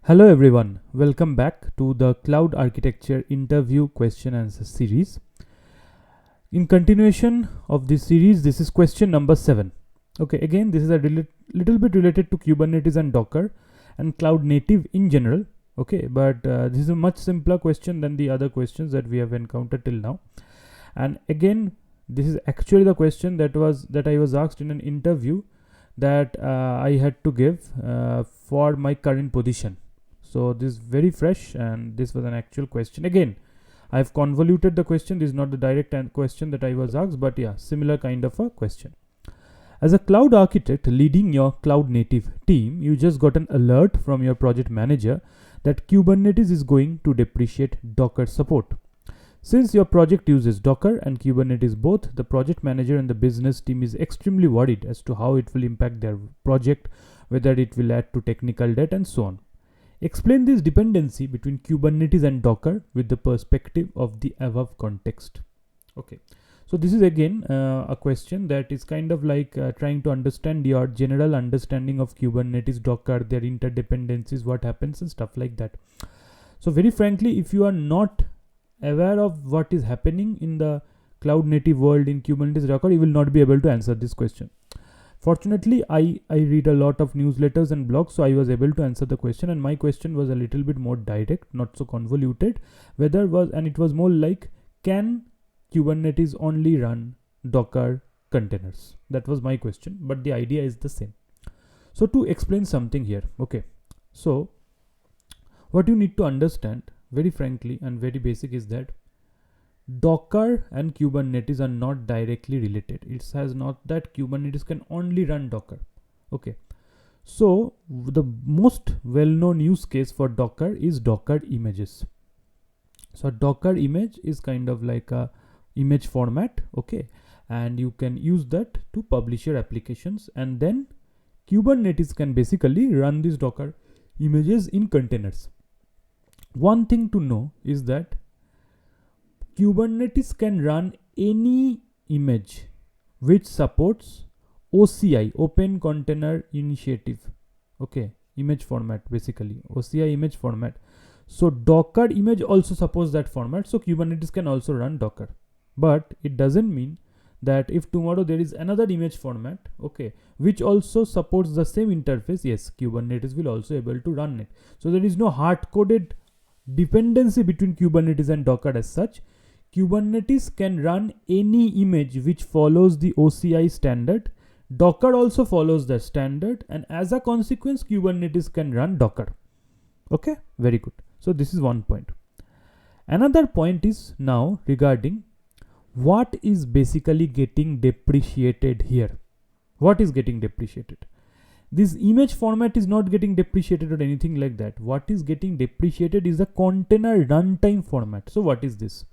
Hello everyone, welcome back to the Cloud Architecture Interview Question Answer Series. In continuation of this series, this is question number 7. Okay, again this is a little bit related to Kubernetes and Docker and cloud native in general. Okay, but this is a much simpler question than the other questions that we have encountered till now. And again, this is actually the question that I was asked in an interview that I had to give for my current position. So this is very fresh and this was an actual question. Again, I've convoluted the question. This is not the direct question that I was asked, but yeah, similar kind of a question. As a cloud architect leading your cloud native team, you just got an alert from your project manager that Kubernetes is going to depreciate Docker support. Since your project uses Docker and Kubernetes both, the project manager and the business team is extremely worried as to how it will impact their project, whether it will add to technical debt and so on. Explain this dependency between Kubernetes and Docker with the perspective of the above context. Okay, so this is again a question that is kind of like trying to understand your general understanding of Kubernetes, Docker, their interdependencies, what happens and stuff like that. So very frankly, if you are not aware of what is happening in the cloud native world in Kubernetes, Docker, you will not be able to answer this question. Fortunately, I read a lot of newsletters and blogs, so I was able to answer the question, and my question was a little bit more direct, not so convoluted. It was more like, can Kubernetes only run Docker containers? That was my question, but the idea is the same. So to explain something here, okay, so what you need to understand very frankly and very basic is that Docker and Kubernetes are not directly related. It has not that Kubernetes can only run Docker. Okay. So the most well-known use case for Docker is Docker images. So Docker image is kind of like a image format. Okay. And you can use that to publish your applications, and then Kubernetes can basically run these Docker images in containers. One thing to know is that Kubernetes can run any image which supports OCI, Open Container Initiative. Okay, image format, basically OCI image format. So Docker image also supports that format, so Kubernetes can also run Docker. But it doesn't mean that if tomorrow there is another image format, okay, which also supports the same interface, yes, Kubernetes will also able to run it. So there is no hard-coded dependency between Kubernetes and Docker as such. Kubernetes can run any image which follows the OCI standard. Docker also follows the standard, and as a consequence, Kubernetes can run Docker. Okay, very good. So this is one point. Another point is now regarding what is basically getting depreciated here. What is getting depreciated? This image format is not getting depreciated or anything like that. What is getting depreciated is the container runtime format. So what is this?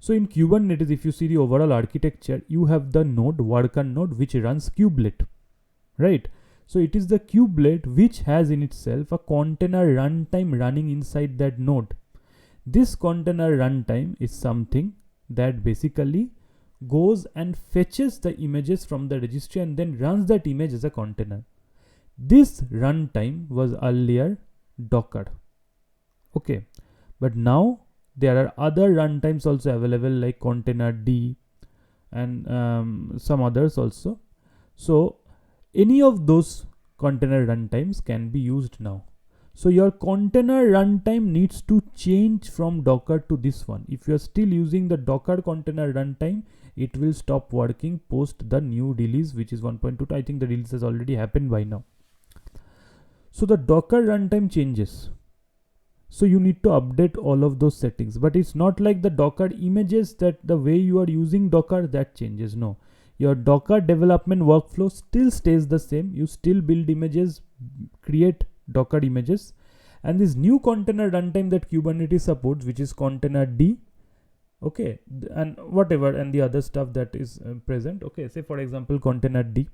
So in Kubernetes, if you see the overall architecture, you have the node, worker node, which runs kubelet, right? So it is the kubelet which has in itself a container runtime running inside that node. This container runtime is something that basically goes and fetches the images from the registry and then runs that image as a container. This runtime was earlier Docker. Okay, but now there are other runtimes also available like Containerd and some others also. So any of those container runtimes can be used now. So your container runtime needs to change from Docker to this one. If you are still using the Docker container runtime, it will stop working post the new release, which is 1.2. I think the release has already happened by now. So the Docker runtime changes. So you need to update all of those settings, but it's not like the Docker images that the way you are using Docker that changes. No, your Docker development workflow still stays the same. You still build images, create Docker images, and this new container runtime that Kubernetes supports, which is Containerd, okay, and whatever, and the other stuff that is present. Okay, say for example Containerd.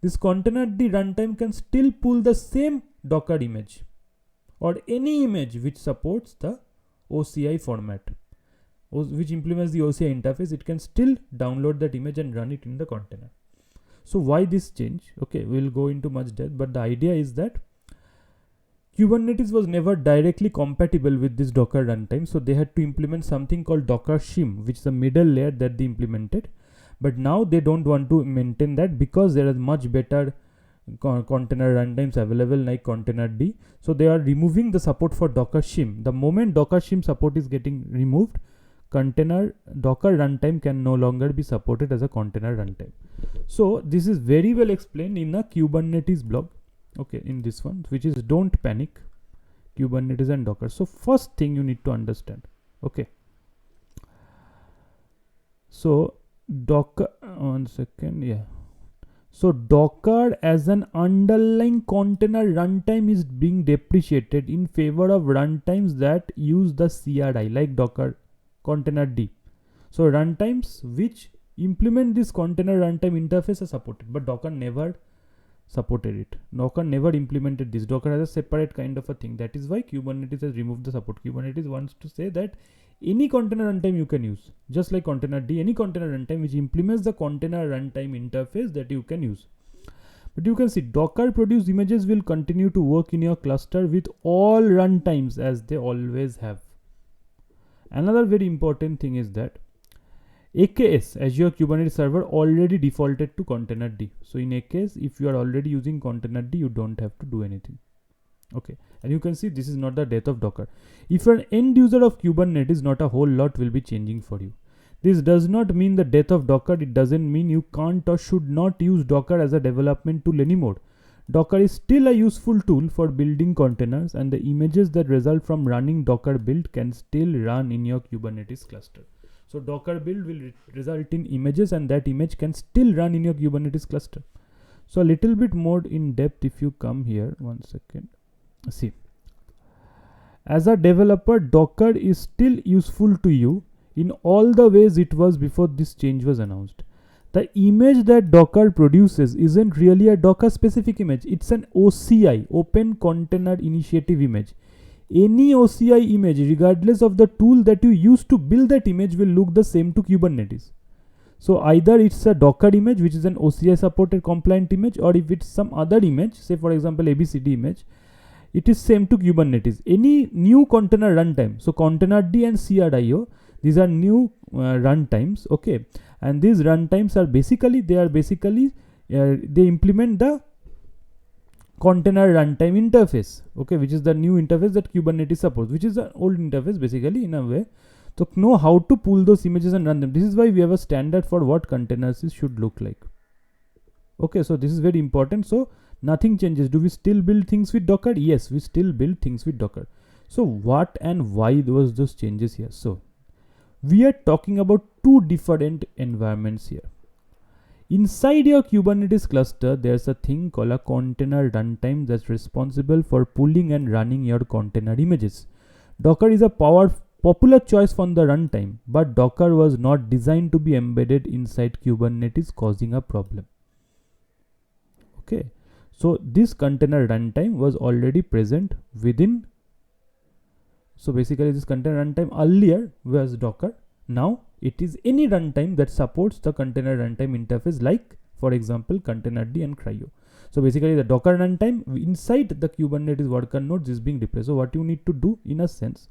This Containerd runtime can still pull the same Docker image or any image which supports the OCI format, which implements the OCI interface. It can still download that image and run it in the container. So why this change? Okay, we'll go into much depth, but the idea is that Kubernetes was never directly compatible with this Docker runtime, so they had to implement something called Docker Shim, which is a middle layer that they implemented. But now they don't want to maintain that because there is much better container runtimes available like Containerd. So they are removing the support for Docker Shim. The moment Docker Shim support is getting removed, Docker runtime can no longer be supported as a container runtime. So this is very well explained in the Kubernetes blog, okay, in this one, which is Don't Panic, Kubernetes and Docker. So first thing you need to understand, okay. So Docker, one second, yeah. So Docker as an underlying container runtime is being depreciated in favor of runtimes that use the CRI like Docker Containerd. So runtimes which implement this container runtime interface are supported, but Docker never supported it. Docker never implemented this. Docker has a separate kind of a thing. That is why Kubernetes has removed the support. Kubernetes wants to say that any container runtime you can use, just like Containerd, any container runtime which implements the container runtime interface that you can use. But you can see Docker produced images will continue to work in your cluster with all runtimes as they always have. Another very important thing is that AKS, Azure Kubernetes Server, already defaulted to Containerd. So in AKS, if you are already using Containerd, you don't have to do anything. Okay, and you can see this is not the death of Docker. If you're an end user of Kubernetes, not a whole lot will be changing for you. This does not mean the death of Docker. It doesn't mean you can't or should not use Docker as a development tool anymore. Docker is still a useful tool for building containers, and the images that result from running Docker build can still run in your Kubernetes cluster. So Docker build will result in images, and that image can still run in your Kubernetes cluster. So a little bit more in depth if you come here, one second. See, as a developer, Docker is still useful to you in all the ways it was before this change was announced. The image that Docker produces isn't really a Docker specific image. It's an OCI, Open Container Initiative image. Any OCI image, regardless of the tool that you use to build that image, will look the same to Kubernetes. So either it's a Docker image, which is an OCI supported compliant image, or if it's some other image, say for example ABCD image, it is same to Kubernetes. Any new container runtime, so Containerd and CRIO, these are new runtimes, okay, and these runtimes are basically they implement the container runtime interface, okay, which is the new interface that Kubernetes supports, which is an old interface basically in a way. So know how to pull those images and run them. This is why we have a standard for what containers should look like. Okay, so this is very important. So nothing changes. Do we still build things with Docker? Yes, we still build things with Docker. So what and why was those changes here? So we are talking about two different environments here. Inside your Kubernetes cluster, there's a thing called a container runtime that's responsible for pulling and running your container images. Docker is a popular choice for the runtime, but Docker was not designed to be embedded inside Kubernetes, causing a problem. Okay, so this container runtime was already present within. So basically this container runtime earlier was Docker. Now it is any runtime that supports the container runtime interface, like for example Containerd and CRI-O. So basically the Docker runtime inside the Kubernetes worker nodes is being replaced. So what you need to do, in a sense,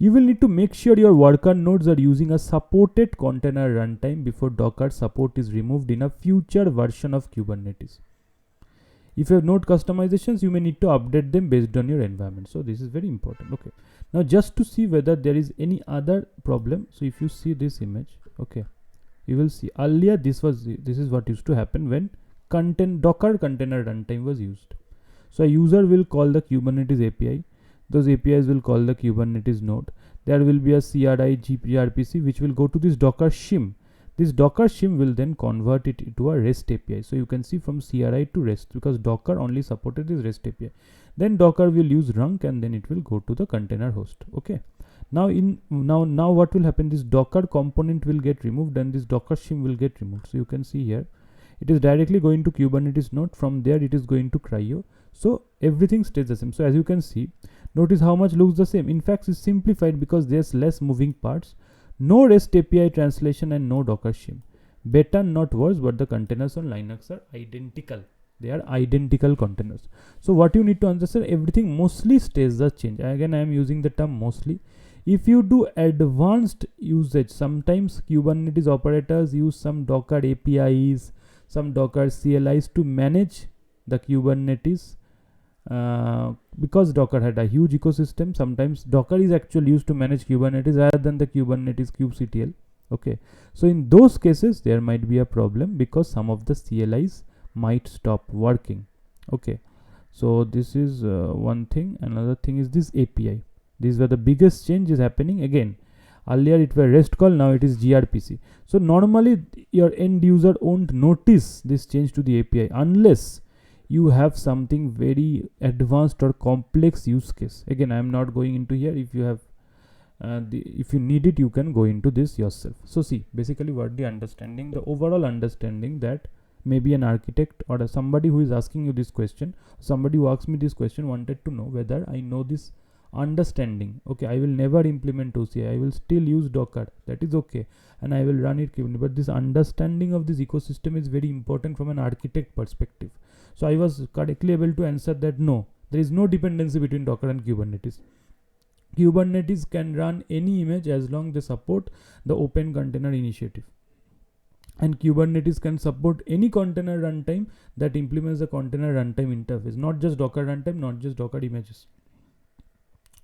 you will need to make sure your worker nodes are using a supported container runtime before Docker support is removed in a future version of Kubernetes. If you have node customizations, you may need to update them based on your environment. So this is very important. Okay, now just to see whether there is any other problem. So if you see this image, okay, you will see earlier this is what used to happen when Docker container runtime was used. So a user will call the Kubernetes API. Those APIs will call the Kubernetes node. There will be a CRI gRPC which will go to this Docker shim. This Docker shim will then convert it into a REST API. So you can see from CRI to REST, because Docker only supported this REST API. Then Docker will use Runk, and then it will go to the container host. Okay. Now what will happen? This Docker component will get removed, and this Docker shim will get removed. So you can see here, it is directly going to Kubernetes node. From there, it is going to CRI-O. So everything stays the same. So as you can see, notice how much looks the same. In fact, it's simplified because there's less moving parts. No REST API translation and no Docker shim. Better, not worse, but the containers on Linux are identical. They are identical containers. So what you need to understand, everything mostly stays the change. Again, I am using the term mostly. If you do advanced usage, sometimes Kubernetes operators use some Docker APIs, some Docker CLIs to manage the Kubernetes. Because Docker had a huge ecosystem, sometimes Docker is actually used to manage Kubernetes rather than the Kubernetes kubectl. Okay, so in those cases there might be a problem because some of the CLIs might stop working. Okay, so this is one thing. Another thing is this API. These were the biggest changes happening. Again, earlier it were REST call, now it is gRPC. So normally your end user won't notice this change to the API unless you have something very advanced or complex use case. Again, I am not going into here. If you have if you need it, you can go into this yourself. So see, basically what the understanding, the overall understanding, that maybe an architect or somebody who is asking you this question, somebody who asked me this question wanted to know whether I know this understanding. Okay, I will never implement OCI, I will still use Docker, that is okay, and I will run it Kubernetes, but this understanding of this ecosystem is very important from an architect perspective. So I was correctly able to answer that no, there is no dependency between Docker and Kubernetes. Kubernetes can run any image as long as they support the Open Container Initiative, and Kubernetes can support any container runtime that implements the container runtime interface, not just Docker runtime, not just Docker images.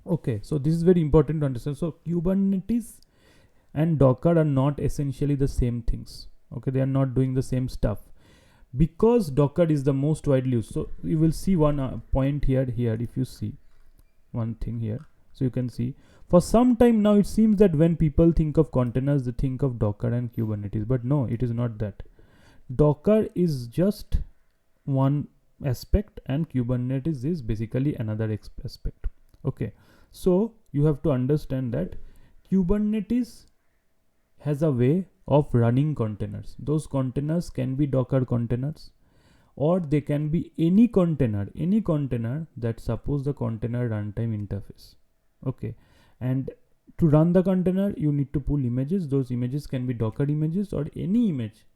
Okay, so this is very important to understand. So Kubernetes and Docker are not essentially the same things. Okay, they are not doing the same stuff because Docker is the most widely used. So you will see one point here. If you see one thing here, so you can see for some time now it seems that when people think of containers, they think of Docker and Kubernetes, but no, it is not that. Docker is just one aspect and Kubernetes is basically another aspect. Okay, so you have to understand that Kubernetes has a way of running containers. Those containers can be Docker containers, or they can be any container that supports the container runtime interface. Okay, and to run the container you need to pull images. Those images can be Docker images or any image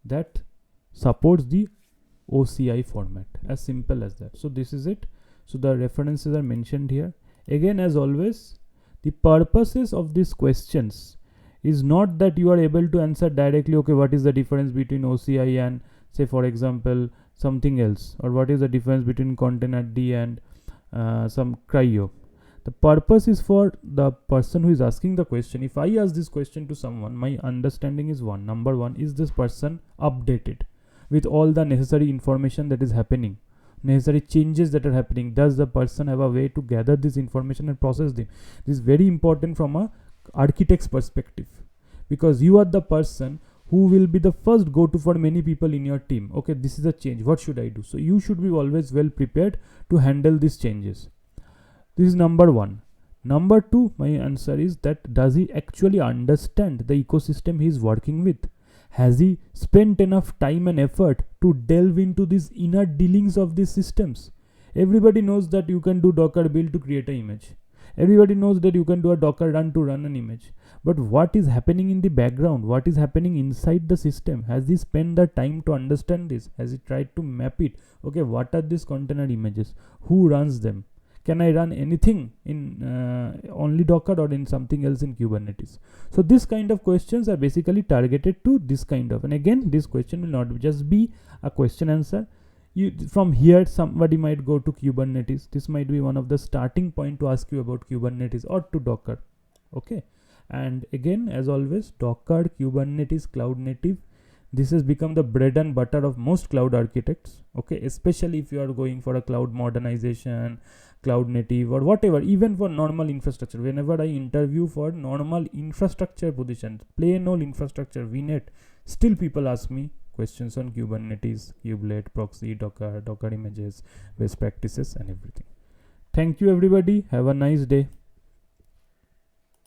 that supports the OCI format, as simple as that. So this is it. So the references are mentioned here. Again, as always, the purposes of these questions is not that you are able to answer directly, okay, what is the difference between OCI and, say for example, something else, or what is the difference between Containerd and some CRI-O. The purpose is for the person who is asking the question. If I ask this question to someone, my understanding is number one, is this person updated with all the necessary information that is happening, necessary changes that are happening? Does the person have a way to gather this information and process them? This is very important from a architect's perspective, because you are the person who will be the first go-to for many people in your team. Okay, this is a change, what should I do? So you should be always well prepared to handle these changes. This is number one. Number two, my answer is that does he actually understand the ecosystem he is working with? Has he spent enough time and effort to delve into these inner dealings of these systems? Everybody knows that you can do Docker build to create an image. Everybody knows that you can do a Docker run to run an image. But what is happening in the background? What is happening inside the system? Has he spent the time to understand this? Has he tried to map it? Okay, what are these container images? Who runs them? Can I run anything in only Docker or in something else in Kubernetes? So this kind of questions are basically targeted to this kind of, and again, this question will not just be a question answer. From here somebody might go to Kubernetes. This might be one of the starting point to ask you about Kubernetes or to Docker. Okay, and again, as always, Docker, Kubernetes, cloud native, this has become the bread and butter of most cloud architects. Okay, especially if you are going for a cloud modernization, cloud native, or whatever, even for normal infrastructure. Whenever I interview for normal infrastructure positions, plain old infrastructure, VNet, still people ask me questions on Kubernetes, Kubelet, proxy, Docker images, best practices and everything. Thank you everybody. Have a nice day.